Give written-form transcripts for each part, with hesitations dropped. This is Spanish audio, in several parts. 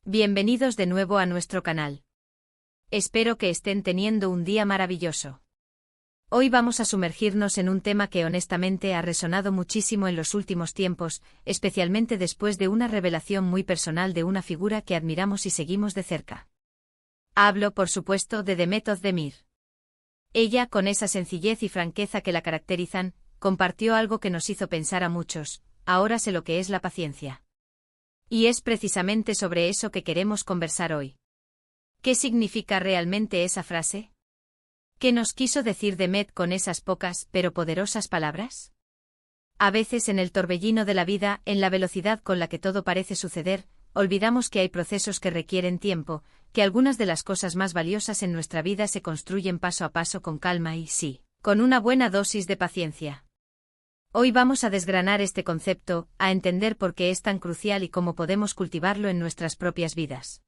Bienvenidos de nuevo a nuestro canal. Espero que estén teniendo un día maravilloso. Hoy vamos a sumergirnos en un tema que honestamente ha resonado muchísimo en los últimos tiempos, especialmente después de una revelación muy personal de una figura que admiramos y seguimos de cerca. Hablo, por supuesto, de Demet Özdemir. Ella, con esa sencillez y franqueza que la caracterizan, compartió algo que nos hizo pensar a muchos: ahora sé lo que es la paciencia. Y es precisamente sobre eso que queremos conversar hoy. ¿Qué significa realmente esa frase? ¿Qué nos quiso decir Demet con esas pocas pero poderosas palabras? A veces en el torbellino de la vida, en la velocidad con la que todo parece suceder, olvidamos que hay procesos que requieren tiempo, que algunas de las cosas más valiosas en nuestra vida se construyen paso a paso con calma y, sí, con una buena dosis de paciencia. Hoy vamos a desgranar este concepto, a entender por qué es tan crucial y cómo podemos cultivarlo en nuestras propias vidas.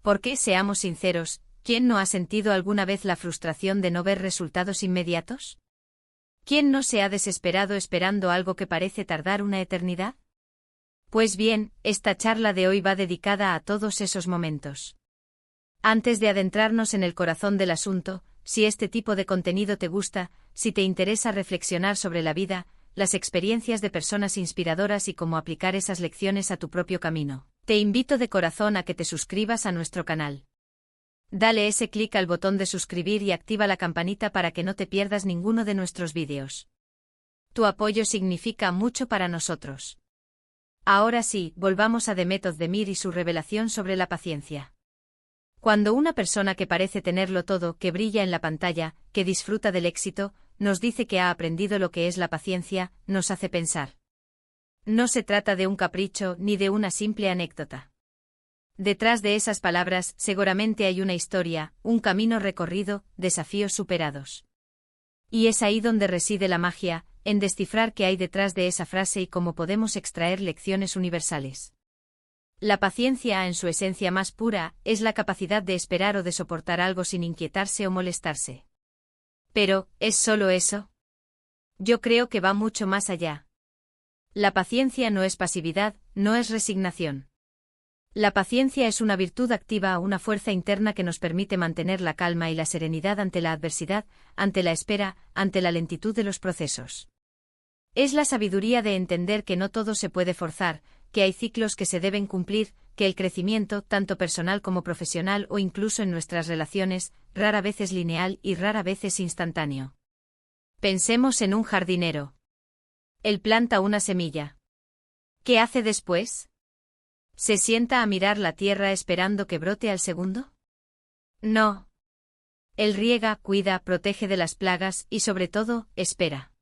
Porque, seamos sinceros, ¿quién no ha sentido alguna vez la frustración de no ver resultados inmediatos? ¿Quién no se ha desesperado esperando algo que parece tardar una eternidad? Pues bien, esta charla de hoy va dedicada a todos esos momentos. Antes de adentrarnos en el corazón del asunto, si este tipo de contenido te gusta, si te interesa reflexionar sobre la vida, las experiencias de personas inspiradoras y cómo aplicar esas lecciones a tu propio camino, te invito de corazón a que te suscribas a nuestro canal. Dale ese clic al botón de suscribir y activa la campanita para que no te pierdas ninguno de nuestros vídeos. Tu apoyo significa mucho para nosotros. Ahora sí, volvamos a Demet Özdemir y su revelación sobre la paciencia. Cuando una persona que parece tenerlo todo, que brilla en la pantalla, que disfruta del éxito, nos dice que ha aprendido lo que es la paciencia, nos hace pensar. No se trata de un capricho ni de una simple anécdota. Detrás de esas palabras seguramente hay una historia, un camino recorrido, desafíos superados. Y es ahí donde reside la magia, en descifrar qué hay detrás de esa frase y cómo podemos extraer lecciones universales. La paciencia, en su esencia más pura, es la capacidad de esperar o de soportar algo sin inquietarse o molestarse. Pero, ¿es solo eso? Yo creo que va mucho más allá. La paciencia no es pasividad, no es resignación. La paciencia es una virtud activa, una fuerza interna que nos permite mantener la calma y la serenidad ante la adversidad, ante la espera, ante la lentitud de los procesos. Es la sabiduría de entender que no todo se puede forzar, que hay ciclos que se deben cumplir, que el crecimiento, tanto personal como profesional o incluso en nuestras relaciones, rara vez es lineal y rara vez es instantáneo. Pensemos en un jardinero. Él planta una semilla. ¿Qué hace después? ¿Se sienta a mirar la tierra esperando que brote al segundo? No. Él riega, cuida, protege de las plagas y sobre todo, espera.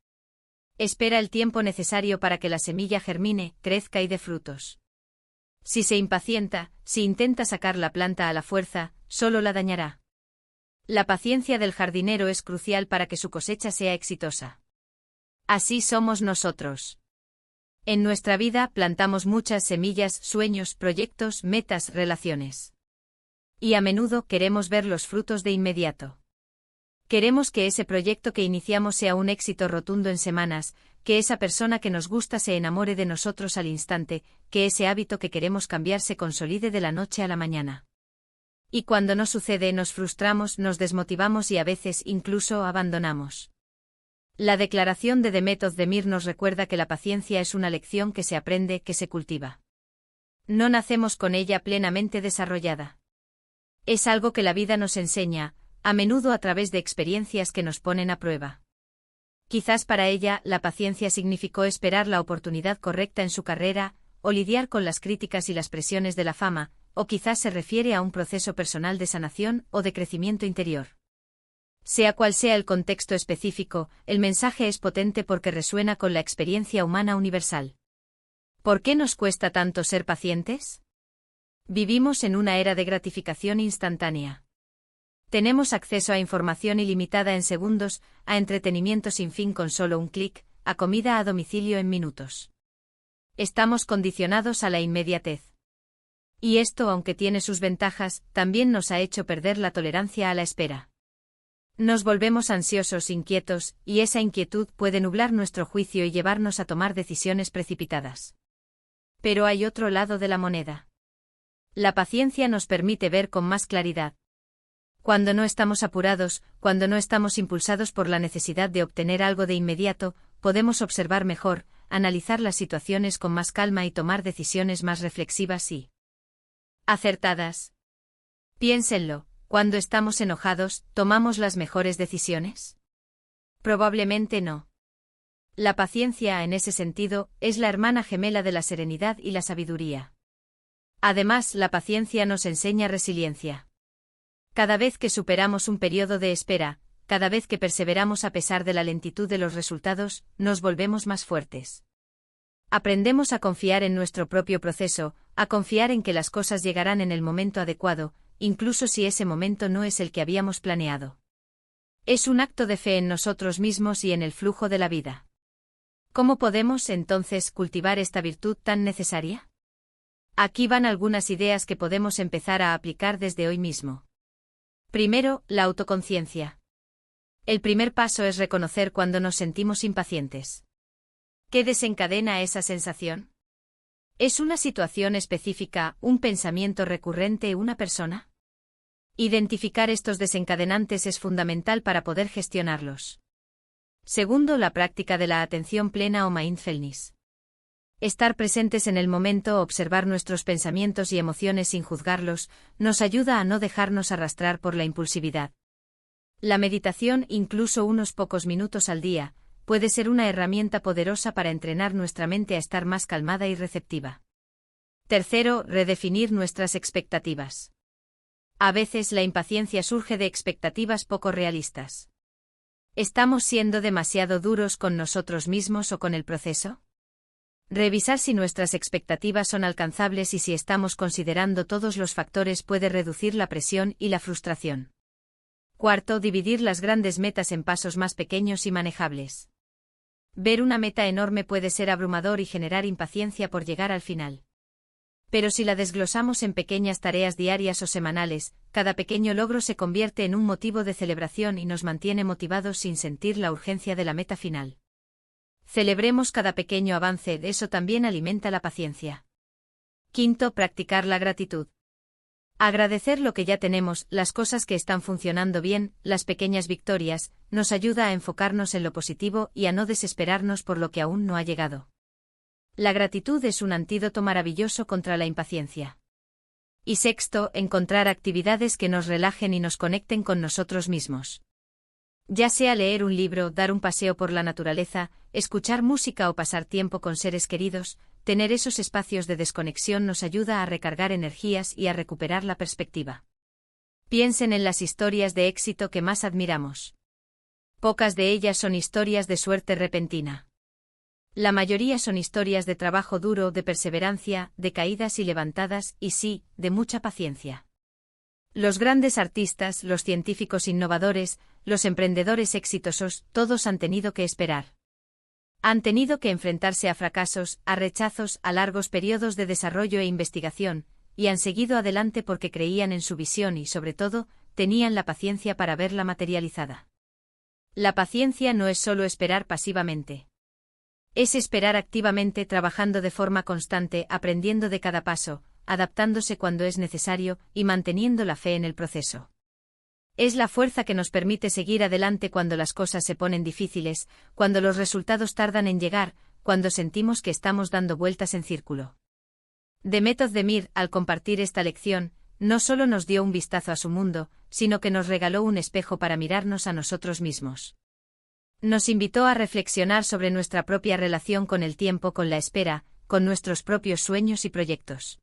Espera el tiempo necesario para que la semilla germine, crezca y dé frutos. Si se impacienta, si intenta sacar la planta a la fuerza, solo la dañará. La paciencia del jardinero es crucial para que su cosecha sea exitosa. Así somos nosotros. En nuestra vida plantamos muchas semillas, sueños, proyectos, metas, relaciones. Y a menudo queremos ver los frutos de inmediato. Queremos que ese proyecto que iniciamos sea un éxito rotundo en semanas, que esa persona que nos gusta se enamore de nosotros al instante, que ese hábito que queremos cambiar se consolide de la noche a la mañana. Y cuando no sucede, nos frustramos, nos desmotivamos y a veces incluso abandonamos. La declaración de Demet Özdemir nos recuerda que la paciencia es una lección que se aprende, que se cultiva. No nacemos con ella plenamente desarrollada. Es algo que la vida nos enseña, a menudo a través de experiencias que nos ponen a prueba. Quizás para ella, la paciencia significó esperar la oportunidad correcta en su carrera, o lidiar con las críticas y las presiones de la fama, o quizás se refiere a un proceso personal de sanación o de crecimiento interior. Sea cual sea el contexto específico, el mensaje es potente porque resuena con la experiencia humana universal. ¿Por qué nos cuesta tanto ser pacientes? Vivimos en una era de gratificación instantánea. Tenemos acceso a información ilimitada en segundos, a entretenimiento sin fin con solo un clic, a comida a domicilio en minutos. Estamos condicionados a la inmediatez. Y esto, aunque tiene sus ventajas, también nos ha hecho perder la tolerancia a la espera. Nos volvemos ansiosos, inquietos, y esa inquietud puede nublar nuestro juicio y llevarnos a tomar decisiones precipitadas. Pero hay otro lado de la moneda. La paciencia nos permite ver con más claridad. Cuando no estamos apurados, cuando no estamos impulsados por la necesidad de obtener algo de inmediato, podemos observar mejor, analizar las situaciones con más calma y tomar decisiones más reflexivas y acertadas. Piénsenlo, cuando estamos enojados, ¿tomamos las mejores decisiones? Probablemente no. La paciencia, en ese sentido, es la hermana gemela de la serenidad y la sabiduría. Además, la paciencia nos enseña resiliencia. Cada vez que superamos un periodo de espera, cada vez que perseveramos a pesar de la lentitud de los resultados, nos volvemos más fuertes. Aprendemos a confiar en nuestro propio proceso, a confiar en que las cosas llegarán en el momento adecuado, incluso si ese momento no es el que habíamos planeado. Es un acto de fe en nosotros mismos y en el flujo de la vida. ¿Cómo podemos, entonces, cultivar esta virtud tan necesaria? Aquí van algunas ideas que podemos empezar a aplicar desde hoy mismo. Primero, la autoconciencia. El primer paso es reconocer cuando nos sentimos impacientes. ¿Qué desencadena esa sensación? ¿Es una situación específica, un pensamiento recurrente, una persona? Identificar estos desencadenantes es fundamental para poder gestionarlos. Segundo, la práctica de la atención plena o mindfulness. Estar presentes en el momento, observar nuestros pensamientos y emociones sin juzgarlos, nos ayuda a no dejarnos arrastrar por la impulsividad. La meditación, incluso unos pocos minutos al día, puede ser una herramienta poderosa para entrenar nuestra mente a estar más calmada y receptiva. Tercero, redefinir nuestras expectativas. A veces la impaciencia surge de expectativas poco realistas. ¿Estamos siendo demasiado duros con nosotros mismos o con el proceso? Revisar si nuestras expectativas son alcanzables y si estamos considerando todos los factores puede reducir la presión y la frustración. Cuarto, dividir las grandes metas en pasos más pequeños y manejables. Ver una meta enorme puede ser abrumador y generar impaciencia por llegar al final. Pero si la desglosamos en pequeñas tareas diarias o semanales, cada pequeño logro se convierte en un motivo de celebración y nos mantiene motivados sin sentir la urgencia de la meta final. Celebremos cada pequeño avance, eso también alimenta la paciencia. Quinto, practicar la gratitud. Agradecer lo que ya tenemos, las cosas que están funcionando bien, las pequeñas victorias, nos ayuda a enfocarnos en lo positivo y a no desesperarnos por lo que aún no ha llegado. La gratitud es un antídoto maravilloso contra la impaciencia. Y sexto, encontrar actividades que nos relajen y nos conecten con nosotros mismos. Ya sea leer un libro, dar un paseo por la naturaleza, escuchar música o pasar tiempo con seres queridos, tener esos espacios de desconexión nos ayuda a recargar energías y a recuperar la perspectiva. Piensen en las historias de éxito que más admiramos. Pocas de ellas son historias de suerte repentina. La mayoría son historias de trabajo duro, de perseverancia, de caídas y levantadas, y sí, de mucha paciencia. Los grandes artistas, los científicos innovadores, los emprendedores exitosos, todos han tenido que esperar. Han tenido que enfrentarse a fracasos, a rechazos, a largos periodos de desarrollo e investigación, y han seguido adelante porque creían en su visión y, sobre todo, tenían la paciencia para verla materializada. La paciencia no es solo esperar pasivamente. Es esperar activamente, trabajando de forma constante, aprendiendo de cada paso, adaptándose cuando es necesario y manteniendo la fe en el proceso. Es la fuerza que nos permite seguir adelante cuando las cosas se ponen difíciles, cuando los resultados tardan en llegar, cuando sentimos que estamos dando vueltas en círculo. Demet Özdemir, al compartir esta lección, no solo nos dio un vistazo a su mundo, sino que nos regaló un espejo para mirarnos a nosotros mismos. Nos invitó a reflexionar sobre nuestra propia relación con el tiempo, con la espera, con nuestros propios sueños y proyectos.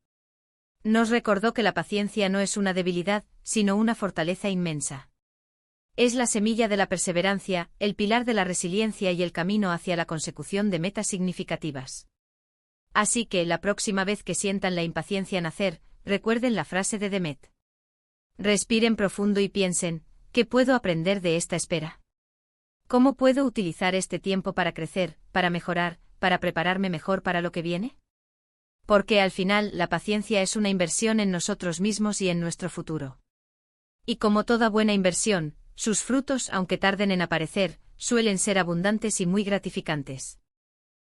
Nos recordó que la paciencia no es una debilidad, sino una fortaleza inmensa. Es la semilla de la perseverancia, el pilar de la resiliencia y el camino hacia la consecución de metas significativas. Así que, la próxima vez que sientan la impaciencia nacer, recuerden la frase de Demet. Respiren profundo y piensen, ¿qué puedo aprender de esta espera? ¿Cómo puedo utilizar este tiempo para crecer, para mejorar, para prepararme mejor para lo que viene? Porque al final, la paciencia es una inversión en nosotros mismos y en nuestro futuro. Y como toda buena inversión, sus frutos, aunque tarden en aparecer, suelen ser abundantes y muy gratificantes.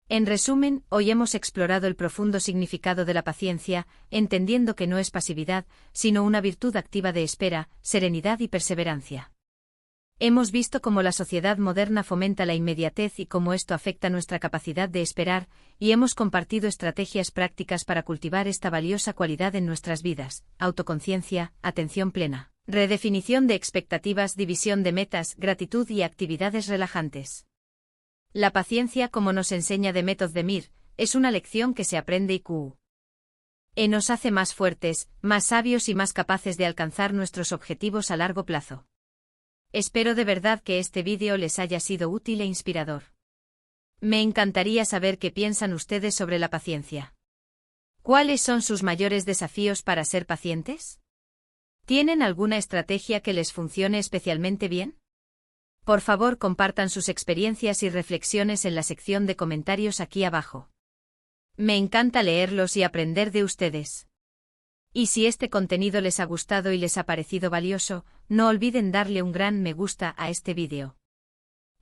En resumen, hoy hemos explorado el profundo significado de la paciencia, entendiendo que no es pasividad, sino una virtud activa de espera, serenidad y perseverancia. Hemos visto cómo la sociedad moderna fomenta la inmediatez y cómo esto afecta nuestra capacidad de esperar, y hemos compartido estrategias prácticas para cultivar esta valiosa cualidad en nuestras vidas: autoconciencia, atención plena, redefinición de expectativas, división de metas, gratitud y actividades relajantes. La paciencia, como nos enseña Demetod de Mir, es una lección que se aprende y nos hace más fuertes, más sabios y más capaces de alcanzar nuestros objetivos a largo plazo. Espero de verdad que este vídeo les haya sido útil e inspirador. Me encantaría saber qué piensan ustedes sobre la paciencia. ¿Cuáles son sus mayores desafíos para ser pacientes? ¿Tienen alguna estrategia que les funcione especialmente bien? Por favor, compartan sus experiencias y reflexiones en la sección de comentarios aquí abajo. Me encanta leerlos y aprender de ustedes. Y si este contenido les ha gustado y les ha parecido valioso, no olviden darle un gran me gusta a este vídeo.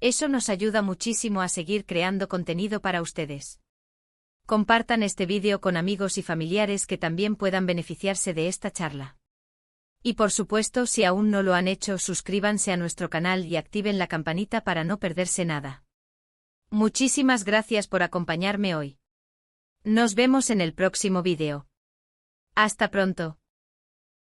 Eso nos ayuda muchísimo a seguir creando contenido para ustedes. Compartan este vídeo con amigos y familiares que también puedan beneficiarse de esta charla. Y por supuesto, si aún no lo han hecho, suscríbanse a nuestro canal y activen la campanita para no perderse nada. Muchísimas gracias por acompañarme hoy. Nos vemos en el próximo vídeo. Hasta pronto.